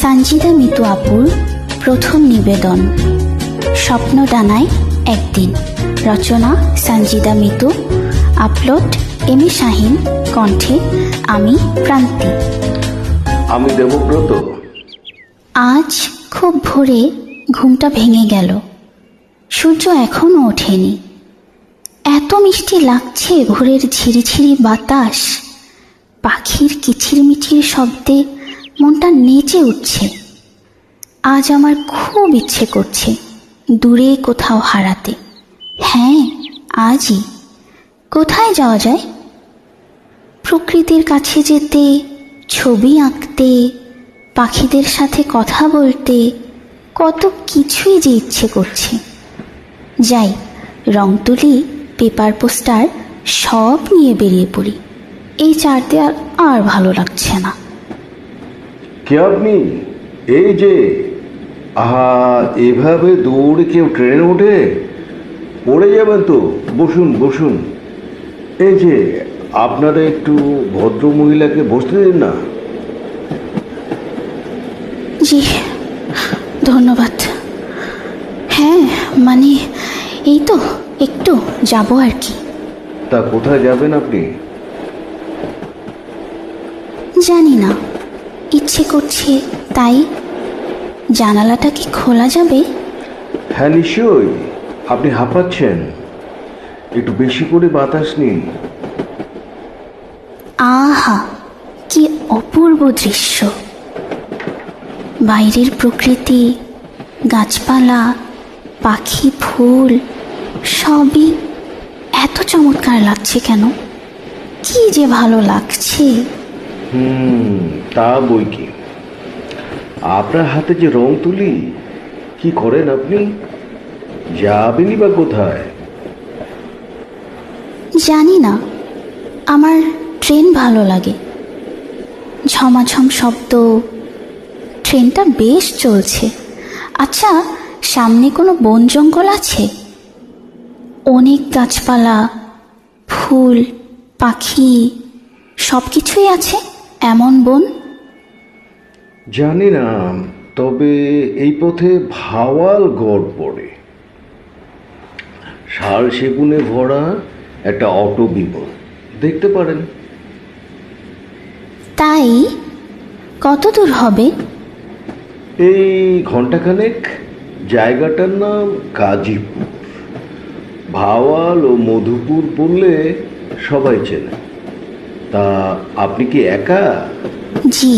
সানজিদা মিতু আপুর প্রথম নিবেদন, স্বপ্ন ডানায় একদিন। রচনা Sanjida Mitu, upload M A Shahin, কণ্ঠে আমি প্রান্তি। আমি দেবব্রত। আজ খুব ভোরে ঘুমটা ভেঙে গেল। সূর্য এখনো ওঠেনি। এত মিষ্টি লাগছে ভোরের ঝিরিঝিরি বাতাস, পাখির কিচিরমিচির শব্দে মনটা নেচে উঠছে। আজ আমার খুব ইচ্ছে করছে দূরে কোথাও হারাতে। হ্যাঁ, আজই। কোথায় যাওয়া যায়? প্রকৃতির কাছে যেতে, ছবি আঁকতে, পাখিদের সাথে কথা বলতে, কত কিছুই যে ইচ্ছে করছে। যাই, রং তুলি, পেপার পোস্টার সব নিয়ে বেরিয়ে পড়ি। এই চার দেয়াল আর ভালো লাগছে না। কে আপনি? এই যে, আহা, এভাবে দৌড়ে কেউ ট্রেনে ওঠে? পড়ে যাবেন তো। বসুন বসুন। এই যে, আপনারা একটু ভদ্র মহিলাকে বসতে দিন না। জি, ধন্যবাদ। হ্যাঁ, মানে এই তো একটু যাব আর কি। তা কোথায় যাবেন আপনি? জানি না, ইচ্ছে করছে তাই। জানালাটা কি খোলা যাবে? হ্যাঁ, নিশ্চয়ই। আপনি হাঁপাচ্ছেন, একটু বেশি করে বাতাস নিন। আহা, কি অপূর্ব দৃশ্য! বাইরের প্রকৃতি, গাছপালা, পাখি, ফুল সবই এত চমৎকার লাগছে কেন? কি যে ভালো লাগছে! তা বই কি। আপনার হাতে যে রং তুলি, কি করেন আপনি? যাবেনই বা কোথায়? জানি না, আমার ট্রেন ভালো লাগে। ঝমাঝম শব্দ, ট্রেনটা বেশ চলছে। আচ্ছা, সামনে কোনো বন জঙ্গল আছে? অনেক গাছপালা, ফুল, পাখি সব কিছুই আছে এমন বন? জানি না, তবে এই পথে ভাওয়াল গড় পড়ে। শাল সেগুনে ভরা একটা অটো বিপদ দেখতে পারেন। তাই? কত দূর হবে? এই ঘন্টাখানেক। জায়গাটার নাম গাজীপুর। ভাওয়াল ও মধুপুর বললে সবাই চেনে। তা আপনি কি একা? জি,